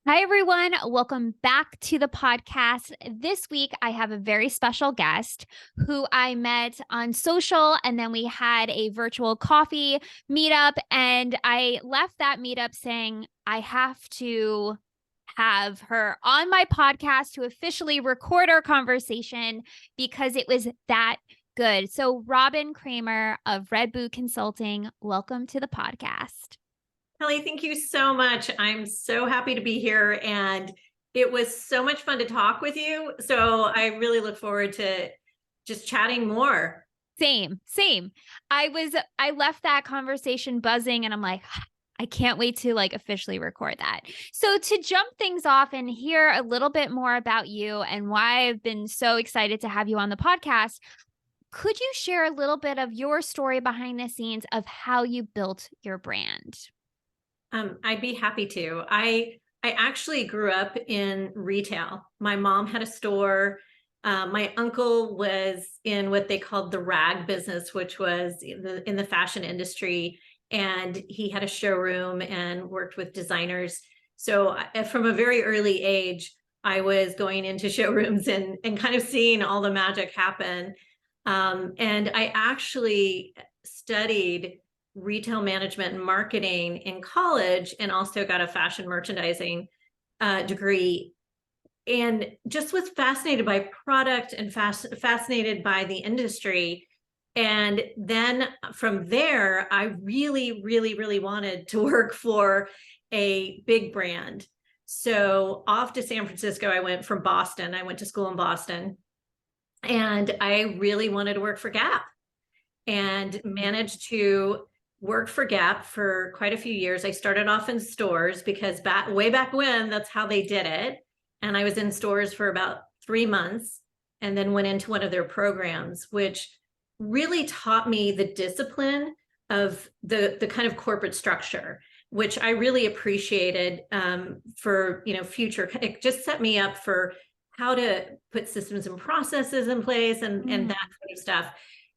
Hi, everyone. Welcome back to the podcast. This week, I have a very special guest who I met on social, and then we had a virtual coffee meetup. And I left that meetup saying, I have to have her on my podcast to officially record our conversation because it was that good. So, Robin Kramer of Red Boot Consulting, welcome to the podcast. Kelly, thank you so much. I'm so happy to be here, and it was so much fun to talk with you. So I really look forward to just chatting more. Same. I left that conversation buzzing and I'm like, I can't wait to officially record that. So to jump things off and hear a little bit more about you and why I've been so excited to have you on the podcast, could you share a little bit of your story behind the scenes of how you built your brand? I'd be happy to. I actually grew up in retail. My mom had a store. My uncle was in what they called the rag business, which was in the fashion industry. And he had a showroom and worked with designers. So from a very early age, I was going into showrooms and kind of seeing all the magic happen. And I actually studied retail management and marketing in college and also got a fashion merchandising degree, and just was fascinated by product and fascinated by the industry. And then from there, I really wanted to work for a big brand. So off to San Francisco, I went from Boston. I went to school in Boston, and I really wanted to work for Gap, and managed to work for Gap for quite a few years. I started off in stores because way back when, that's how they did it. And I was in stores for about 3 months and then went into one of their programs, which really taught me the discipline of the kind of corporate structure, which I really appreciated for future. It just set me up for how to put systems and processes in place and that kind of stuff.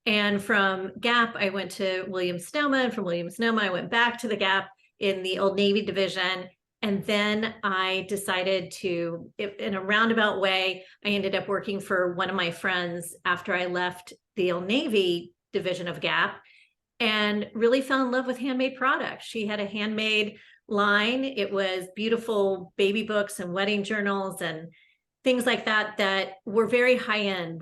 And from Gap, I went to Williams Sonoma, and from Williams Sonoma, I went back to the Gap in the Old Navy division. And then I decided to, in a roundabout way, I ended up working for one of my friends after I left the Old Navy division of Gap, and really fell in love with handmade products. She had a handmade line. It was beautiful baby books and wedding journals and things like that that were very high end.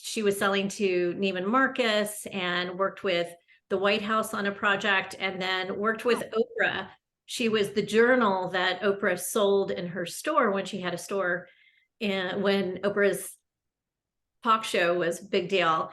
She was selling to Neiman Marcus and worked with the White House on a project, and then worked with Oprah. She was the journal that Oprah sold in her store when she had a store, and when Oprah's talk show was a big deal.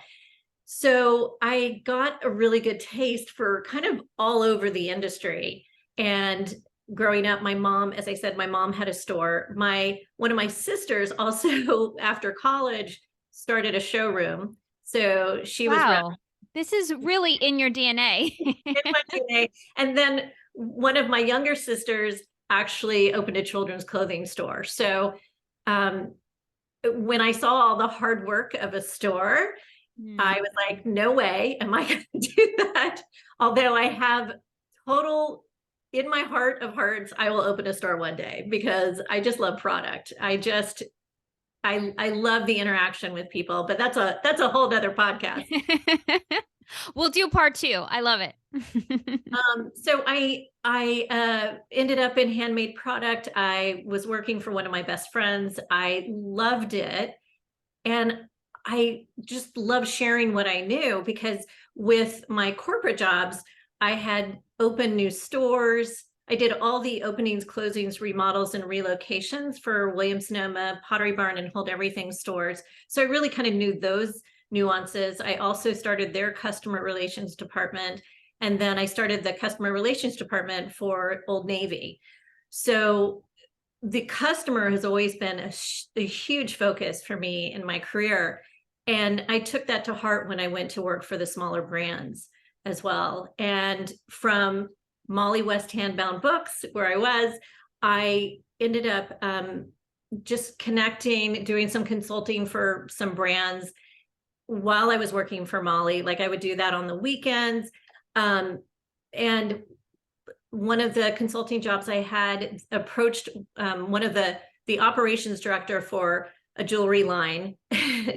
So I got a really good taste for kind of all over the industry. And growing up, my mom, as I said, my mom had a store. One of my sisters also, after college, started a showroom. So she was Wow. This is really in your DNA. in my DNA. And then one of my younger sisters actually opened a children's clothing store. So when I saw all the hard work of a store, I was like, no way am I going to do that. Although I have in my heart of hearts, I will open a store one day because I just love product. I love the interaction with people, but that's a whole nother podcast. We'll do part 2. I love it. So I ended up in handmade product. I was working for one of my best friends. I loved it. And I just love sharing what I knew, because with my corporate jobs, I had opened new stores. I did all the openings, closings, remodels, and relocations for Williams Sonoma, Pottery Barn, and Hold Everything stores. So I really kind of knew those nuances. I also started their customer relations department, and then I started the customer relations department for Old Navy. So the customer has always been a huge focus for me in my career. And I took that to heart when I went to work for the smaller brands as well. And from Molly West Handbound Books, where I ended up just connecting, doing some consulting for some brands while I was working for Molly. Like I would do that on the weekends. And one of the consulting jobs I had approached one of the operations director for a jewelry line.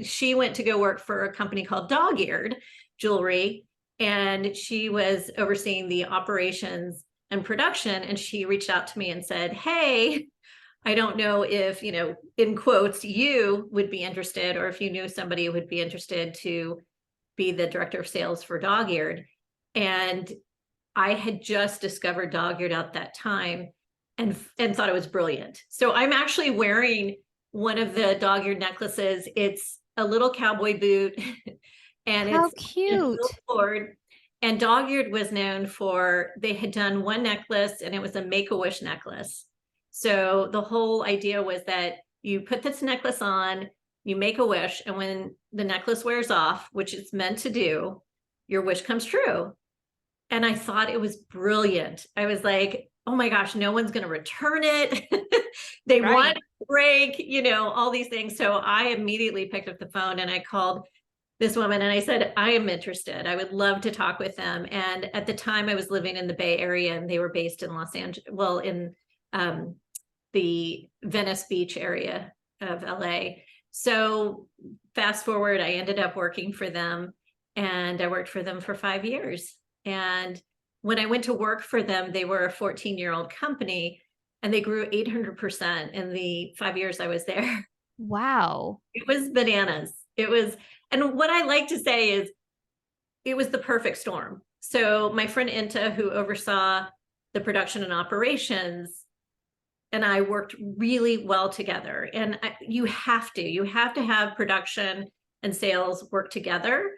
She went to go work for a company called Dog-Eared Jewelry, and she was overseeing the operations and production. And she reached out to me and said, hey, I don't know if, in quotes, you would be interested, or if you knew somebody who would be interested to be the director of sales for Dog-Eared. And I had just discovered Dog-Eared at that time and thought it was brilliant. So I'm actually wearing one of the Dog-Eared necklaces. It's a little cowboy boot and How it's cute. cord. And Dog-Eared was known for, they had done one necklace and it was a Make-A-Wish necklace. So the whole idea was that you put this necklace on, you make a wish, and when the necklace wears off, which it's meant to do, your wish comes true. And I thought it was brilliant. I was like, oh my gosh, no one's going to return it. They want to break, all these things. So I immediately picked up the phone and I called this woman and I said, I am interested. I would love to talk with them. And at the time I was living in the Bay Area and they were based in Los Angeles, well, in the Venice Beach area of LA. So fast forward, I ended up working for them, and I worked for them for 5 years. And when I went to work for them, they were a 14-year-old company and they grew 800% in the 5 years I was there. Wow. It was bananas. And what I like to say is it was the perfect storm. So my friend Inta, who oversaw the production and operations, and I worked really well together. And you have to have production and sales work together,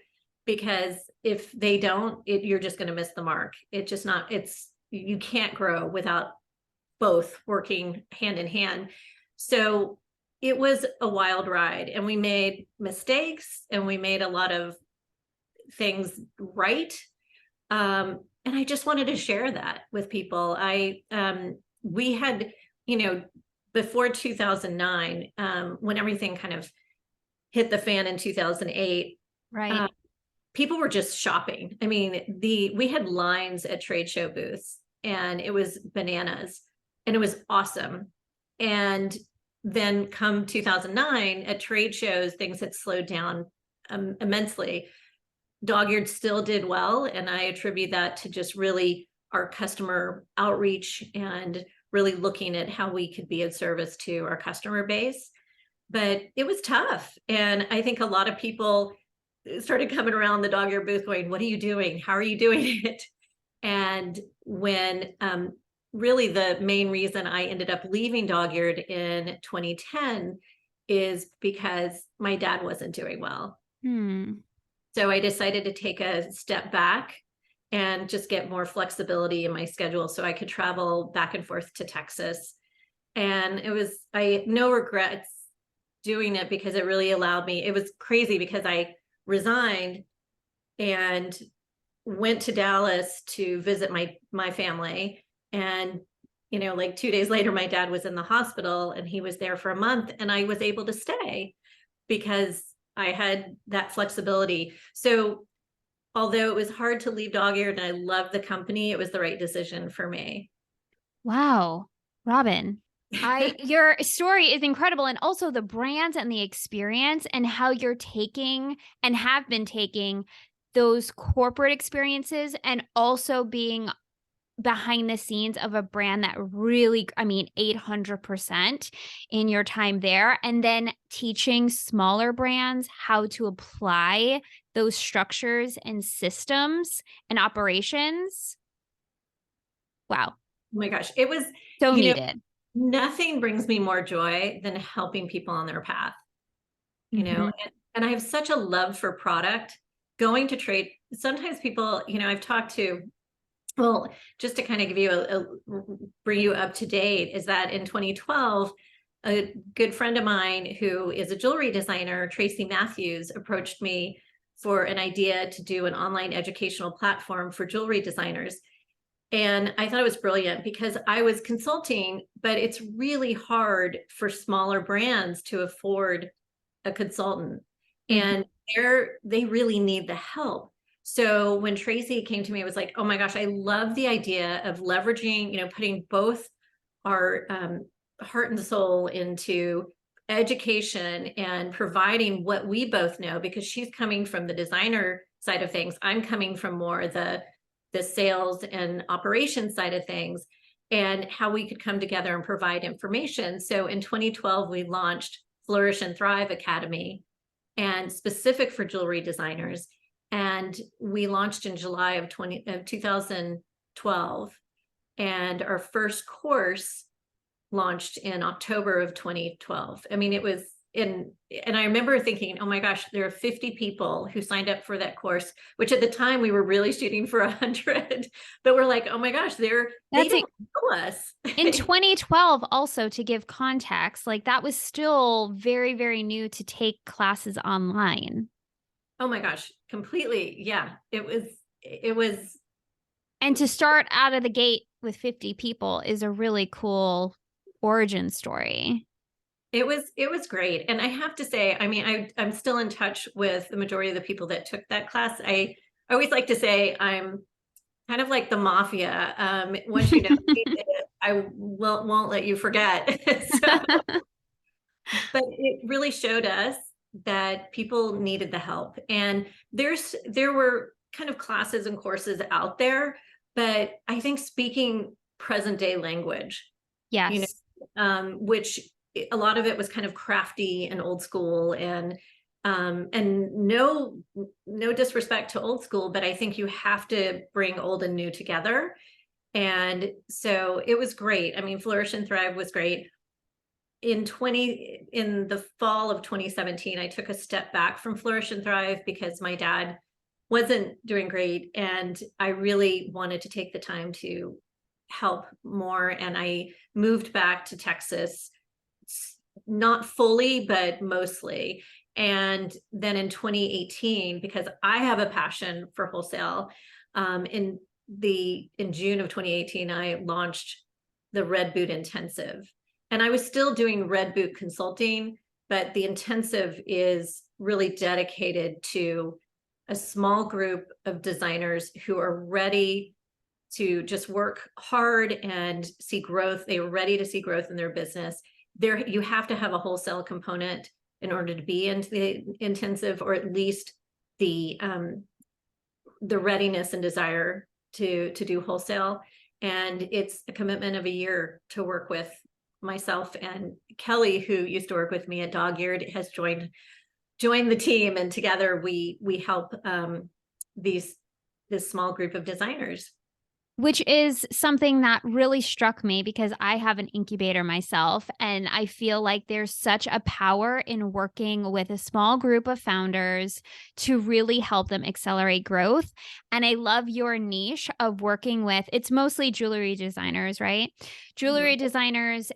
because if they don't, you're just going to miss the mark. You can't grow without both working hand in hand. So it was a wild ride, and we made mistakes and we made a lot of things right. And I just wanted to share that with people. We had, before 2009, when everything kind of hit the fan in 2008, right. People were just shopping. I mean, we had lines at trade show booths and it was bananas and it was awesome. And then come 2009 at trade shows, things had slowed down immensely. Dog-Eared still did well. And I attribute that to just really our customer outreach and really looking at how we could be of service to our customer base. But it was tough. And I think a lot of people started coming around the Dog-Eared booth going, what are you doing? How are you doing it? And when really the main reason I ended up leaving Dog-Eared in 2010 is because my dad wasn't doing well. So I decided to take a step back and just get more flexibility in my schedule so I could travel back and forth to Texas. And I had no regrets doing it, because it really allowed me. It was crazy because I resigned and went to Dallas to visit my family. And, like 2 days later, my dad was in the hospital and he was there for a month, and I was able to stay because I had that flexibility. So although it was hard to leave Dog-Eared and I loved the company, it was the right decision for me. Wow. Robin, your story is incredible. And also the brands and the experience and how you're taking and have been taking those corporate experiences and also being behind the scenes of a brand that really, 800% in your time there, and then teaching smaller brands how to apply those structures and systems and operations. Wow. Oh my gosh. It was so needed. Nothing brings me more joy than helping people on their path, and I have such a love for product. Going to trade, sometimes people, I've talked to, well, just to kind of give you bring you up to date, is that in 2012, a good friend of mine who is a jewelry designer, Tracy Matthews, approached me for an idea to do an online educational platform for jewelry designers. And I thought it was brilliant because I was consulting, but it's really hard for smaller brands to afford a consultant. And they really need the help. So when Tracy came to me, it was like, oh my gosh, I love the idea of leveraging, putting both our heart and soul into education and providing what we both know, because she's coming from the designer side of things. I'm coming from more the sales and operations side of things, and how we could come together and provide information. So in 2012, we launched Flourish and Thrive Academy, and specific for jewelry designers. And we launched in July of 2012. And our first course launched in October of 2012. I mean, it was and I remember thinking, oh my gosh, there are 50 people who signed up for that course, which at the time we were really shooting for 100, but we're like, oh my gosh, they don't know us. In 2012, also, to give context, like that was still very, very new to take classes online. Oh my gosh, completely. Yeah, it was. And to start out of the gate with 50 people is a really cool origin story. It was great. And I have to say, I mean, I'm still in touch with the majority of the people that took that class. I always like to say I'm kind of like the mafia. Once you know it, I won't let you forget. But it really showed us that people needed the help. And there were kind of classes and courses out there, but I think speaking present day language, yes, which a lot of it was kind of crafty and old school, and no disrespect to old school, but I think you have to bring old and new together. And so it was great. I mean, Flourish and Thrive was great. In the fall of 2017, I took a step back from Flourish and Thrive because my dad wasn't doing great, and I really wanted to take the time to help more. And I moved back to Texas, not fully, but mostly. And then in 2018, because I have a passion for wholesale, in June of 2018, I launched the Red Boot Intensive. And I was still doing Red Boot consulting, but the intensive is really dedicated to a small group of designers who are ready to just work hard and see growth. They are ready to see growth in their business. You have to have a wholesale component in order to be into the intensive, or at least the readiness and desire to do wholesale. And it's a commitment of a year to work with myself, and Kelly, who used to work with me at Dog Eared, has joined the team, and together we help this small group of designers. Which is something that really struck me because I have an incubator myself, and I feel like there's such a power in working with a small group of founders to really help them accelerate growth. And I love your niche of working with, it's mostly jewelry designers, right? Jewelry designers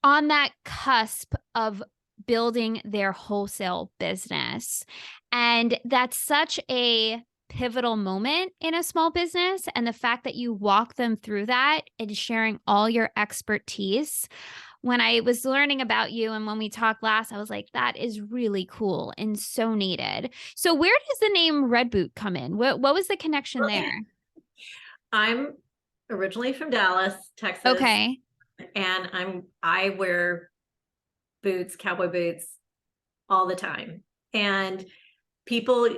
on that cusp of building their wholesale business. And that's such a pivotal moment in a small business, and the fact that you walk them through that and sharing all your expertise. When I was learning about you and when we talked last, I was like, that is really cool and so needed. So where does the name Red Boot come in? What was the connection there? I'm originally from Dallas, Texas. Okay. And I wear boots, cowboy boots, all the time. And people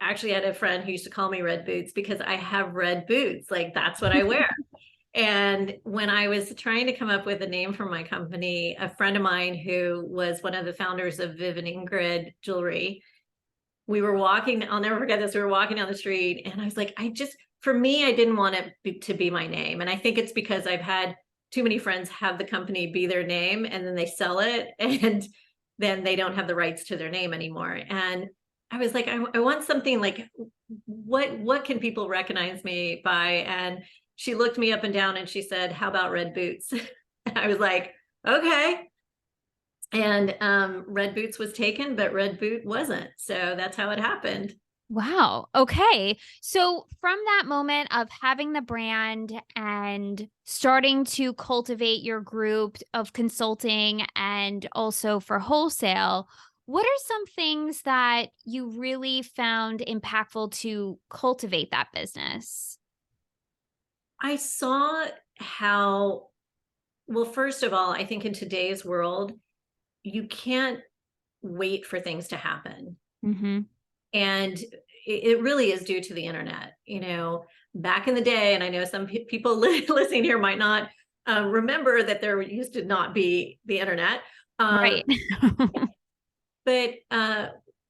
actually had a friend who used to call me Red Boots because I have red boots. Like, that's what I wear. And when I was trying to come up with a name for my company, a friend of mine who was one of the founders of Viv and Ingrid Jewelry, we were walking, I'll never forget this, we were walking down the street, and I was like, for me, I didn't want it to be my name. And I think it's because I've had too many friends have the company be their name, and then they sell it, and then they don't have the rights to their name anymore. And I was like, I want something like, what can people recognize me by? And she looked me up and down and she said, how about Red Boots? I was like, okay. And Red Boots was taken, but Red Boot wasn't. So that's how it happened. Wow. Okay. So from that moment of having the brand and starting to cultivate your group of consulting and also for wholesale, What are some things that you really found impactful to cultivate that business? I saw how, well, first of all, I think in today's world, you can't wait for things to happen. Mhm. And it really is due to the internet. Back in the day, and I know some people listening here might not remember that there used to not be the internet. Right. But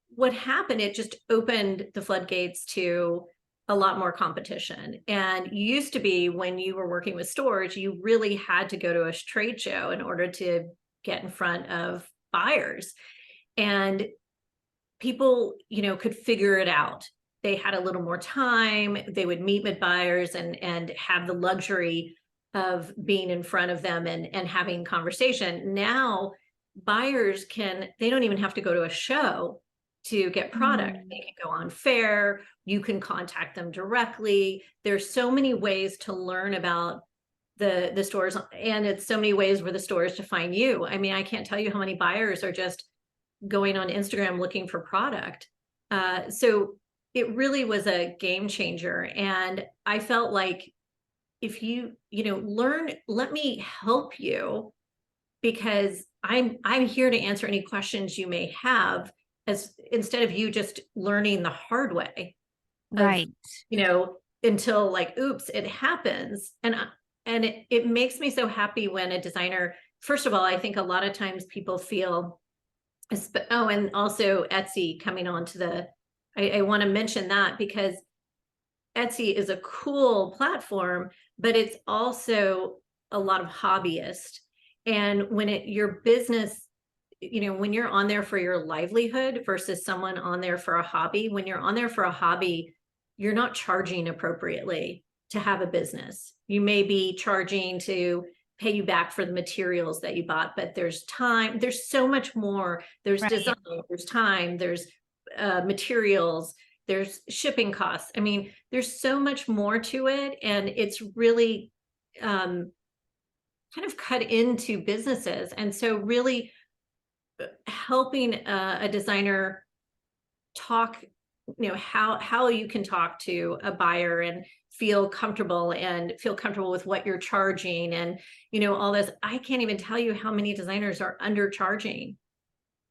what happened, it just opened the floodgates to a lot more competition. And used to be, when you were working with stores, you really had to go to a trade show in order to get in front of buyers. And people, could figure it out. They had a little more time. They would meet with buyers and have the luxury of being in front of them and having conversation. Now buyers they don't even have to go to a show to get product. Mm. They can go on Fair. You can contact them directly. There's so many ways to learn about the stores, and it's so many ways for the stores to find you. I mean, I can't tell you how many buyers are just going on Instagram looking for product. So it really was a game changer. And I felt like, if learn, let me help you, because I'm here to answer any questions you may have, as instead of you just learning the hard way of, Right. until like, oops, it happens. And it makes me so happy when a designer, first of all, I think a lot of times people feel, oh, and also Etsy coming on to I want to mention that, because Etsy is a cool platform, but it's also a lot of hobbyists. And when your business, when you're on there for your livelihood versus someone on there for a hobby, when you're on there for a hobby, you're not charging appropriately to have a business. You may be charging to pay you back for the materials that you bought, but there's time, there's so much more. There's Right. design, there's time, there's materials, there's shipping costs. I mean, there's so much more to it, and it's really kind of cut into businesses. And so really helping a designer talk, how you can talk to a buyer and feel comfortable with what you're charging, and all this. I can't even tell you how many designers are undercharging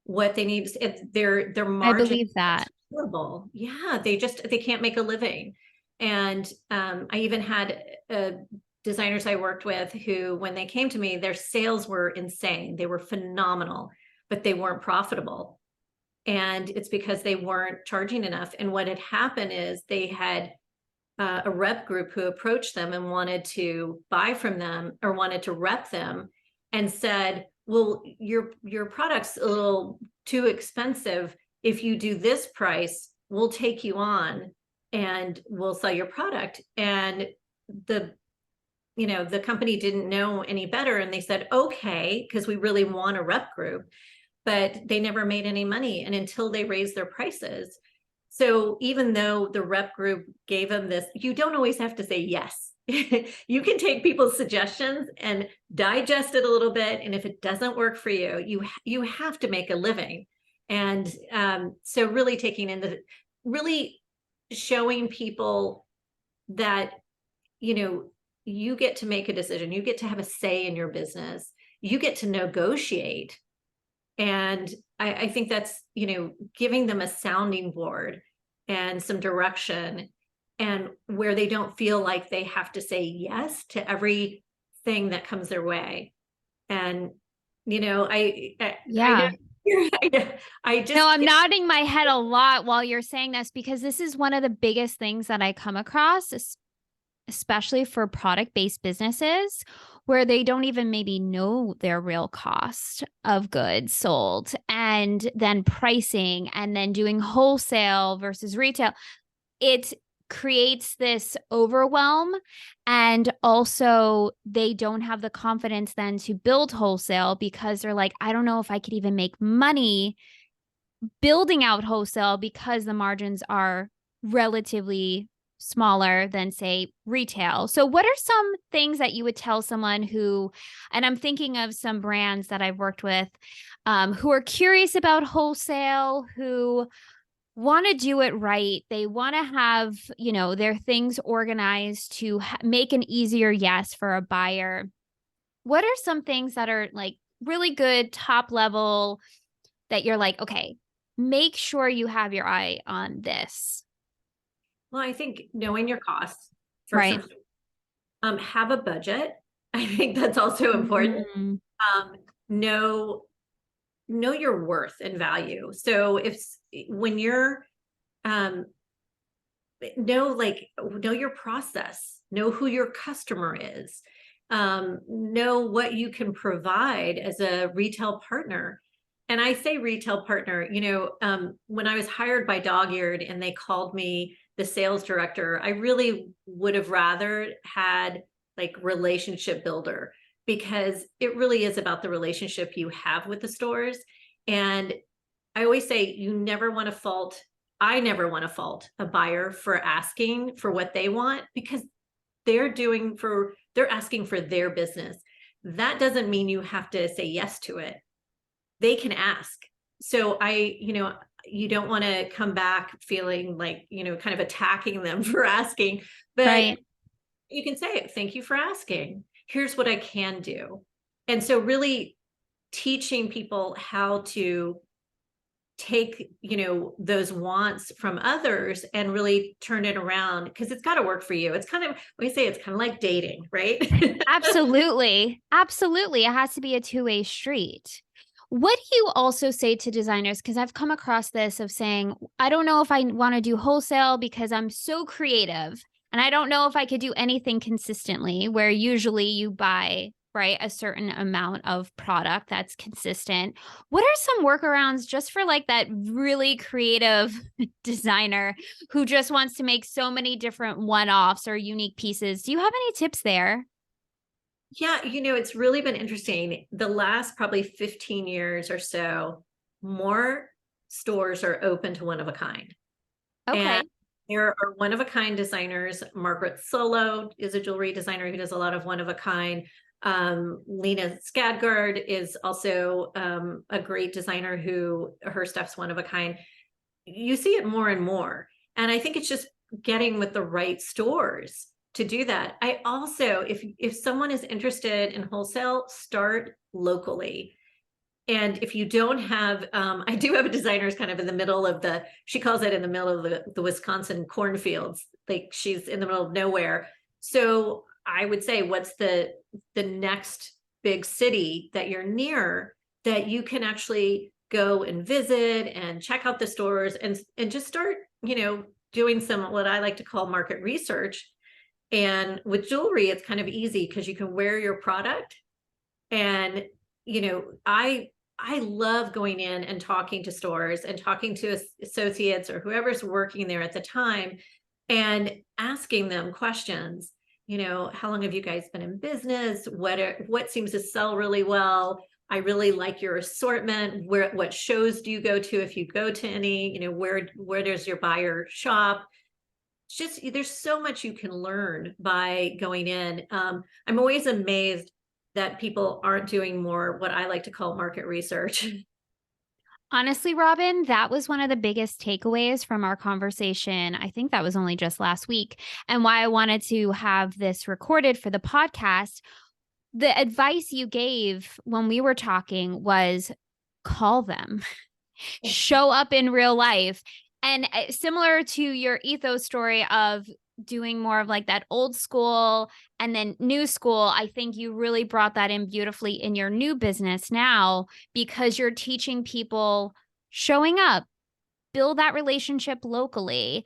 what they need. If their I margin believe that. is horrible. Yeah, they can't make a living. And I even had designers I worked with who, when they came to me, their sales were insane. They were phenomenal, but they weren't profitable. And it's because they weren't charging enough. And what had happened is, they had a rep group who approached them and wanted to buy from them, or wanted to rep them, and said, well, your product's a little too expensive. If you do this price, we'll take you on and we'll sell your product. And the company didn't know any better, and they said, okay, because we really want a rep group. But they never made any money, and until they raised their prices. So even though the rep group gave them this, you don't always have to say yes. You can take people's suggestions and digest it a little bit, and if it doesn't work for you, you have to make a living. And so really showing people that, you get to make a decision, you get to have a say in your business, you get to negotiate. And I think that's, giving them a sounding board and some direction, and where they don't feel like they have to say yes to everything that comes their way. And, I know, Yeah. I No, just, I'm nodding my head a lot while you're saying this, because this is one of the biggest things that I come across, especially for product-based businesses, where they don't even maybe know their real cost of goods sold, and then pricing, and then doing wholesale versus retail. It creates this overwhelm, and also they don't have the confidence then to build wholesale, because they're like, I don't know if I could even make money building out wholesale, because the margins are relatively smaller than, say, retail. So what are some things that you would tell someone who, and I'm thinking of some brands that I've worked with, who are curious about wholesale, who want to do it right. They want to have, their things organized to make an easier yes for a buyer. What are some things that are like really good top level that you're like, okay, make sure you have your eye on this? Well, I think knowing your costs first Right. and have a budget. I think that's also important. Mhm. Know your worth and value. So when you're um know your process, know who your customer is, know what you can provide as a retail partner. And I say retail partner, when I was hired by Dog Eared and they called me the sales director, I really would have rather had like relationship builder, because it really is about the relationship you have with the stores. And I always say I never want to fault a buyer for asking for what they want, because they're asking for their business. That doesn't mean you have to say yes to it. They can ask. So you don't want to come back feeling like, kind of attacking them for asking, but Right. you can say, thank you for asking. Here's what I can do. And so really teaching people how to take those wants from others and really turn it around, because it's got to work for you. It's kind of, we say it's kind of like dating, right? Absolutely. Absolutely. It has to be a two-way street. What do you also say to designers? Because I've come across this of saying, I don't know if I want to do wholesale because I'm so creative and I don't know if I could do anything consistently, where usually you buy, right, a certain amount of product that's consistent. What are some workarounds just for like that really creative designer who just wants to make so many different one-offs or unique pieces? Do you have any tips there? Yeah, it's really been interesting. The last probably 15 years or so, more stores are open to one of a kind. And Okay. there are one of a kind designers. Margaret Solo is a jewelry designer who does a lot of one of a kind. Lena Skadgard is also a great designer who her stuff's one of a kind. You see it more and more. And I think it's just getting with the right stores to do that. I also, if someone is interested in wholesale, start locally. And if you don't have, I do have a designer who's kind of in the middle of she calls it in the middle of the Wisconsin cornfields. Like she's in the middle of nowhere. So I would say, what's the next big city that you're near that you can actually go and visit and check out the stores and just start, doing some, what I like to call market research. And with jewelry, it's kind of easy because you can wear your product. And, I love going in and talking to stores and talking to associates or whoever's working there at the time and asking them questions. How long have you guys been in business? What seems to sell really well? I really like your assortment. What shows do you go to, if you go to any? Where does your buyer shop? Just, there's so much you can learn by going in. I'm always amazed that people aren't doing more what I like to call market research. Honestly, Robin, that was one of the biggest takeaways from our conversation. I think that was only just last week. And why I wanted to have this recorded for the podcast. The advice you gave when we were talking was call them, show up in real life. And similar to your ethos story of doing more of like that old school and then new school, I think you really brought that in beautifully in your new business now, because you're teaching people showing up, build that relationship locally,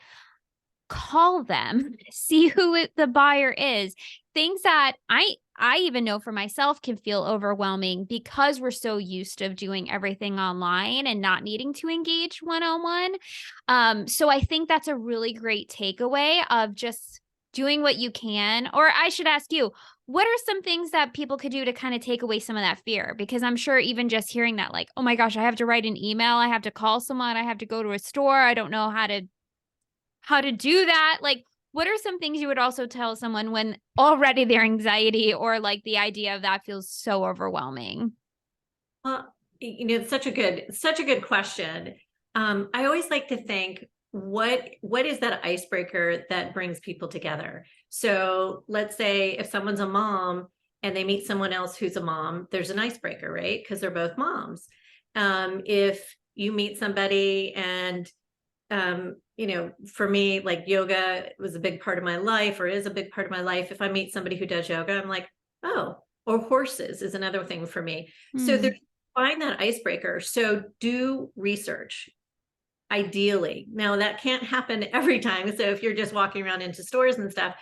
call them, see who the buyer is. Things that I even know for myself can feel overwhelming because we're so used to doing everything online and not needing to engage one-on-one. So I think that's a really great takeaway of just doing what you can. Or I should ask you, what are some things that people could do to kind of take away some of that fear? Because I'm sure even just hearing that, like, oh my gosh, I have to write an email, I have to call someone, I have to go to a store, I don't know how to do that. Like, What are some things you would also tell someone when already their anxiety or like the idea of that feels so overwhelming? Well, it's such a good question. I always like to think, what is that icebreaker that brings people together? So let's say if someone's a mom and they meet someone else who's a mom, there's an icebreaker, right? Because they're both moms. If you meet somebody and for me, like yoga was a big part of my life or is a big part of my life. If I meet somebody who does yoga, I'm like, oh, or horses is another thing for me. So Hmm. there's find that icebreaker. So do research, ideally. Now that can't happen every time. So if you're just walking around into stores and stuff,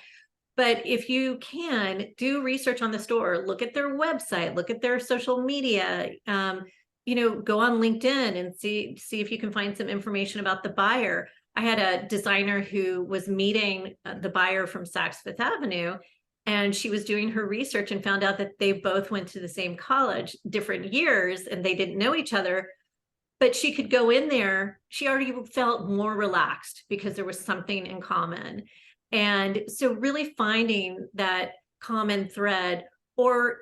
but if you can do research on the store, look at their website, look at their social media, go on LinkedIn and see if you can find some information about the buyer. I had a designer who was meeting the buyer from Saks Fifth Avenue, and she was doing her research and found out that they both went to the same college, different years, and they didn't know each other. But she could go in there, she already felt more relaxed because there was something in common. And so really finding that common thread, or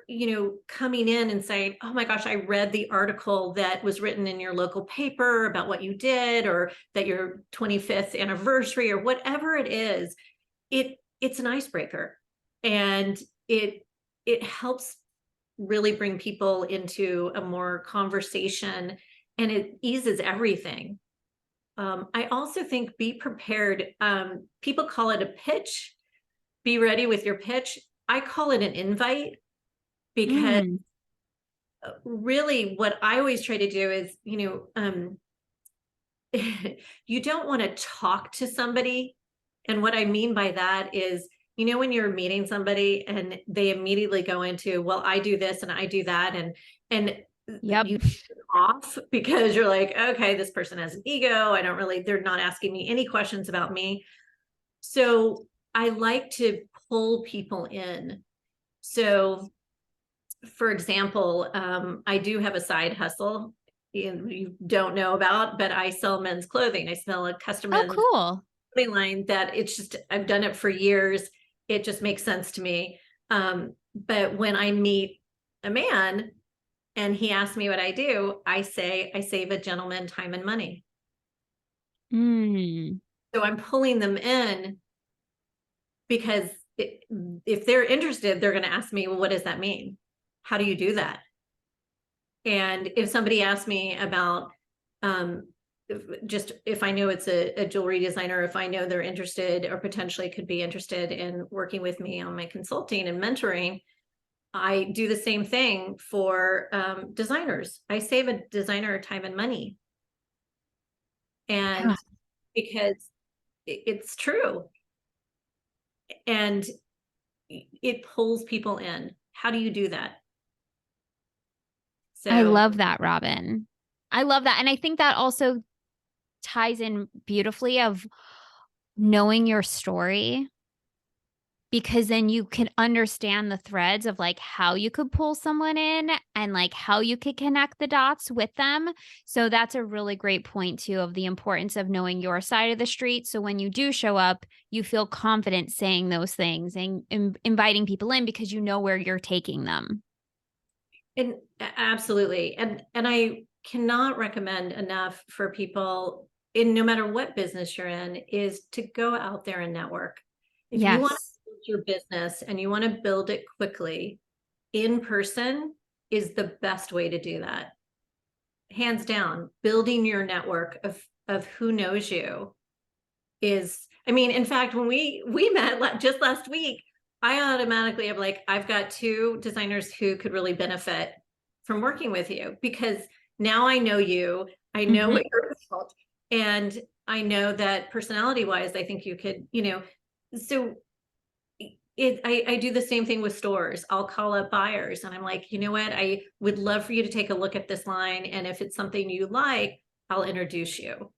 coming in and saying, oh my gosh, I read the article that was written in your local paper about what you did, or that your 25th anniversary, or whatever it is, it's an icebreaker. And it helps really bring people into a more conversation, and it eases everything. I also think be prepared. People call it a pitch. Be ready with your pitch. I call it an invite, because Mm. really what I always try to do is, you don't want to talk to somebody. And what I mean by that is, when you're meeting somebody and they immediately go into, well, I do this and I do that. And Yep. you off because you're like, okay, this person has an ego. They're not asking me any questions about me. So I like to pull people in. So for example, I do have a side hustle you don't know about, but I sell men's clothing. I sell a custom Oh, men's cool. clothing line that I've done it for years. It just makes sense to me. But when I meet a man and he asks me what I do, I say, I save a gentleman time and money. Mm. So I'm pulling them in because if they're interested, they're going to ask me, well, what does that mean? How do you do that? And if somebody asks me about, if I know it's a jewelry designer, if I know they're interested or potentially could be interested in working with me on my consulting and mentoring, I do the same thing for designers. I save a designer time and money. Yeah. And because it's true, and it pulls people in. How do you do that? I So love that, Robin. I love that. And I think that also ties in beautifully of knowing your story, because then you can understand the threads of like how you could pull someone in and like how you could connect the dots with them. So that's a really great point too, of the importance of knowing your side of the street. So when you do show up, you feel confident saying those things and inviting people in because you know where you're taking them. And absolutely. And I cannot recommend enough for people, in no matter what business you're in, is to go out there and network. If you want to Yes. build your business and you want to build it quickly, in person is the best way to do that. Hands down, building your network of who knows you is, I mean, in fact, when we met just last week, I automatically am like, I've got two designers who could really benefit from working with you, because now I know you, I know Mhm. what you're about, and I know that personality wise, I think you could, so I do the same thing with stores. I'll call up buyers and I'm like, you know what? I would love for you to take a look at this line. And if it's something you like, I'll introduce you.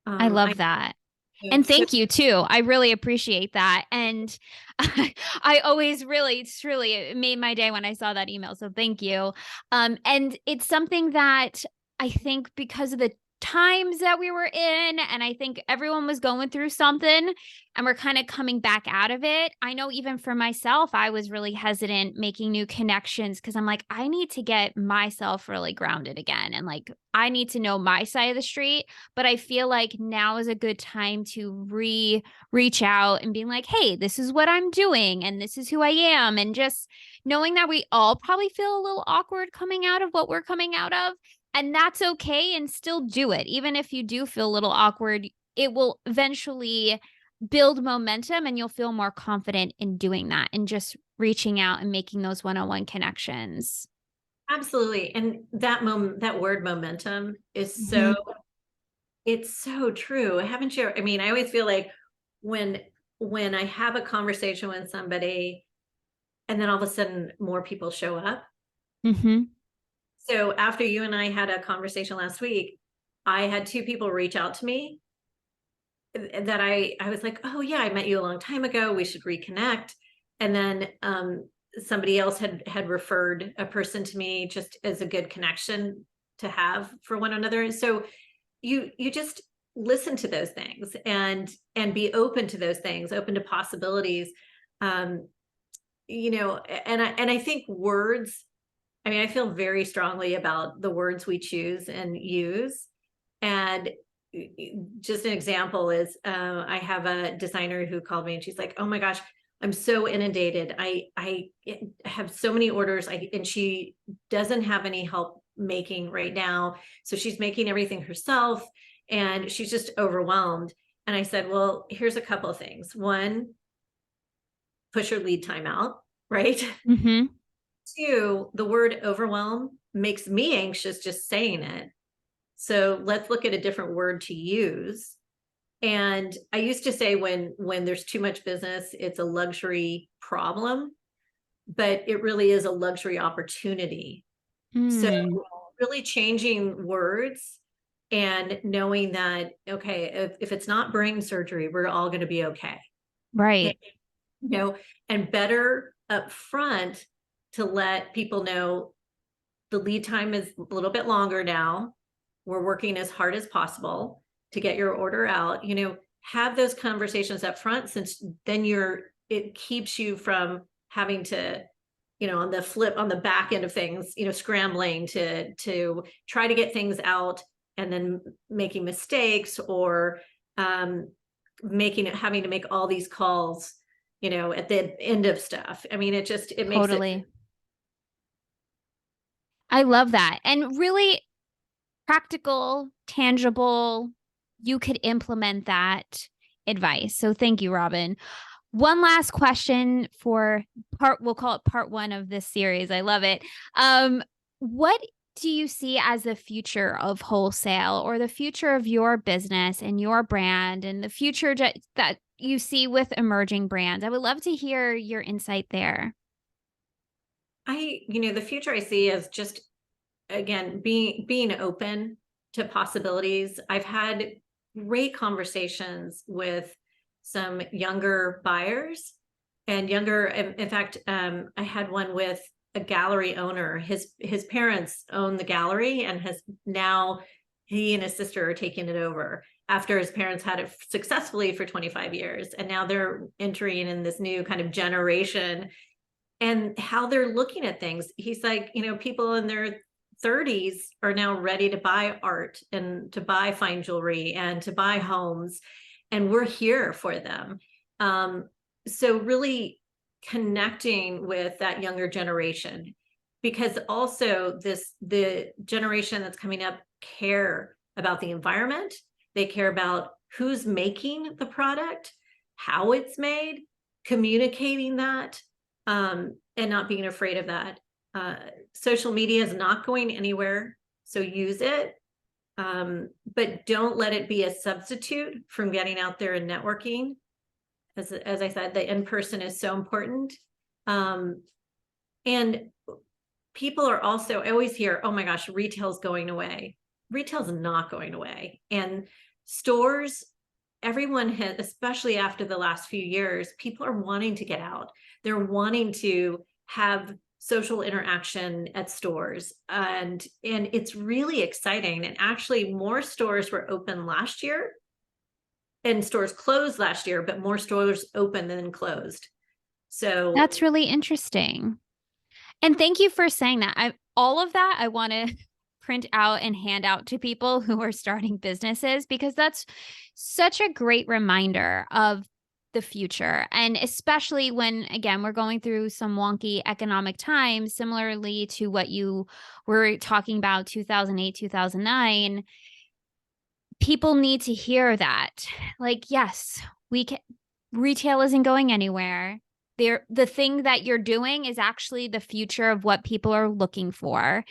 I I love that. know. And So thank you too. I really appreciate that. And I always really, truly, it made my day when I saw that email. So thank you. And it's something that I think because of the times that we were in, and I think everyone was going through something, and we're kind of coming back out of it. I know even for myself, I was really hesitant making new connections because I'm like, I need to get myself really grounded again. And like, I need to know my side of the street. But I feel like now is a good time to reach out and being like, hey, this is what I'm doing and this is who I am. And just knowing that we all probably feel a little awkward coming out of what we're coming out of. And that's okay, and still do it. Even if you do feel a little awkward, it will eventually build momentum and you'll feel more confident in doing that and just reaching out and making those one-on-one connections. Absolutely. And that word momentum is Mhm. it's so true. Haven't you? I mean, I always feel like when when I have a conversation with somebody and then all of a sudden more people show up. Mhm. So after you and I had a conversation last week, I had two people reach out to me that I was like, "Oh yeah, I met you a long time ago. We should reconnect." And then somebody else had referred a person to me just as a good connection to have for one another. And so you just listen to those things and be open to those things, open to possibilities. Um, and I think words, I mean, I feel very strongly about the words we choose and use. And just an example is I have a designer who called me and she's like, "Oh my gosh, I'm so inundated. I have so many orders. And she doesn't have any help making right now. So she's making everything herself and she's just overwhelmed." And I said, "Well, here's a couple of things. One, push your lead time out, right?" Mhm. Two, the word overwhelm makes me anxious just saying it. So let's look at a different word to use. And I used to say when there's too much business, it's a luxury problem, but it really is a luxury opportunity. So Mm. really changing words and knowing that, okay, if it's not brain surgery, we're all going to be okay. And, Right. you know, and better up front to let people know the lead time is a little bit longer now. We're working as hard as possible to get your order out. Have those conversations up front, since then it keeps you from having to, on the back end of things, scrambling to try to get things out and then making mistakes or having to make all these calls, at the end of stuff. I mean, it makes it. Totally. I love that. And really practical, tangible, you could implement that advice. So thank you, Robin. One last question for we'll call it part one of this series. I love it. What do you see as the future of wholesale, or the future of your business and your brand, and the future that you see with emerging brands? I would love to hear your insight there. The future I see is just, again, being open to possibilities. I've had great conversations with some younger buyers and younger. In fact, I had one with a gallery owner. His parents own the gallery, and has now he and his sister are taking it over after his parents had it successfully for 25 years, and now they're entering in this new kind of generation and how they're looking at things. He's like, people in their 30s are now ready to buy art and to buy fine jewelry and to buy homes, and we're here for them. So really connecting with that younger generation, because also the generation that's coming up care about the environment. They care about who's making the product, how it's made, communicating that, and not being afraid of that. Social media is not going anywhere, so use it. But don't let it be a substitute from getting out there and networking. As I said, the in-person is so important. And people are also, I always hear, "Oh my gosh, retail's going away." Retail's not going away. And stores, everyone has, especially after the last few years, people are wanting to get out. They're wanting to have social interaction at stores. And it's really exciting. And actually more stores were open last year, and stores closed last year, but more stores open than closed. So That's really interesting. And thank you for saying that. All of that I want to print out and hand out to people who are starting businesses, because that's such a great reminder of the future. And especially when, again, we're going through some wonky economic times, similarly to what you were talking about, 2008, 2009, people need to hear that. Like, yes, retail isn't going anywhere. The thing that you're doing is actually the future of what people are looking for.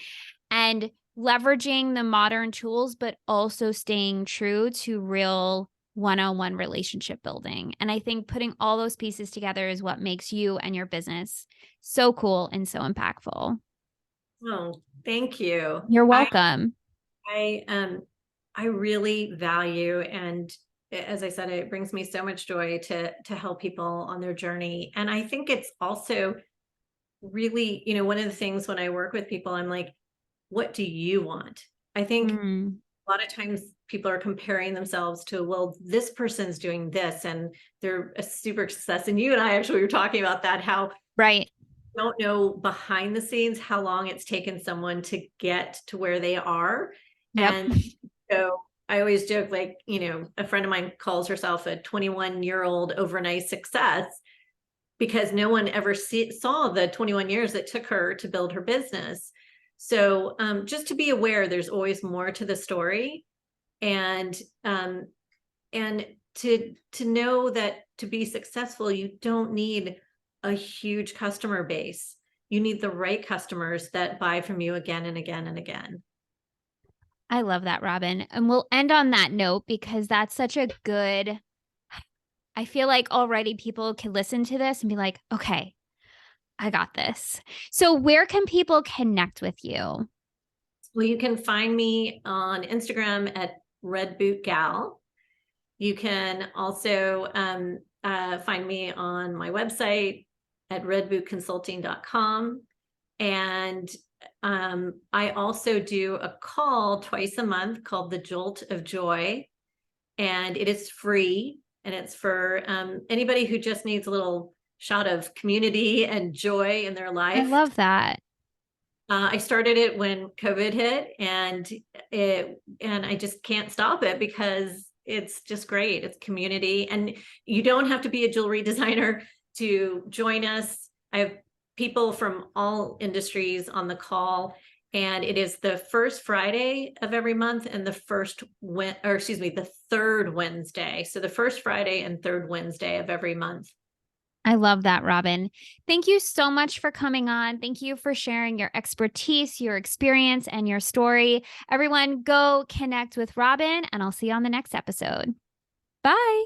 And leveraging the modern tools, but also staying true to real one-on-one relationship building. And I think putting all those pieces together is what makes you and your business so cool and so impactful. Oh, thank you. You're welcome. I really value, and as I said, it brings me so much joy to help people on their journey. And I think it's also really, one of the things when I work with people, I'm like, what do you want? I think a lot of times people are comparing themselves to, well, this person's doing this and they're a super success. And you and I actually were talking about that, how right. don't know behind the scenes how long it's taken someone to get to where they are. Yep. And so I always joke, like, a friend of mine calls herself a 21-year-old overnight success, because no one ever saw the 21 years it took her to build her business. So just to be aware, there's always more to the story, and to know that to be successful, you don't need a huge customer base. You need the right customers that buy from you again and again and again. I love that, Robin. And we'll end on that note, because that's such a good, I feel like already people can listen to this and be like, okay, I got this. So where can people connect with you? Well, you can find me on Instagram at Red Boot Gal. You can also find me on my website at redbootconsulting.com. And I also do a call twice a month called the Jolt of Joy. And it is free. And it's for anybody who just needs a little shot of community and joy in their life. I love that. I started it when COVID hit, and I just can't stop it because it's just great. It's community, and you don't have to be a jewelry designer to join us. I have people from all industries on the call, and it is the first Friday of every month and the third Wednesday. So the first Friday and third Wednesday of every month. I love that, Robin. Thank you so much for coming on. Thank you for sharing your expertise, your experience, and your story. Everyone, go connect with Robin, and I'll see you on the next episode. Bye.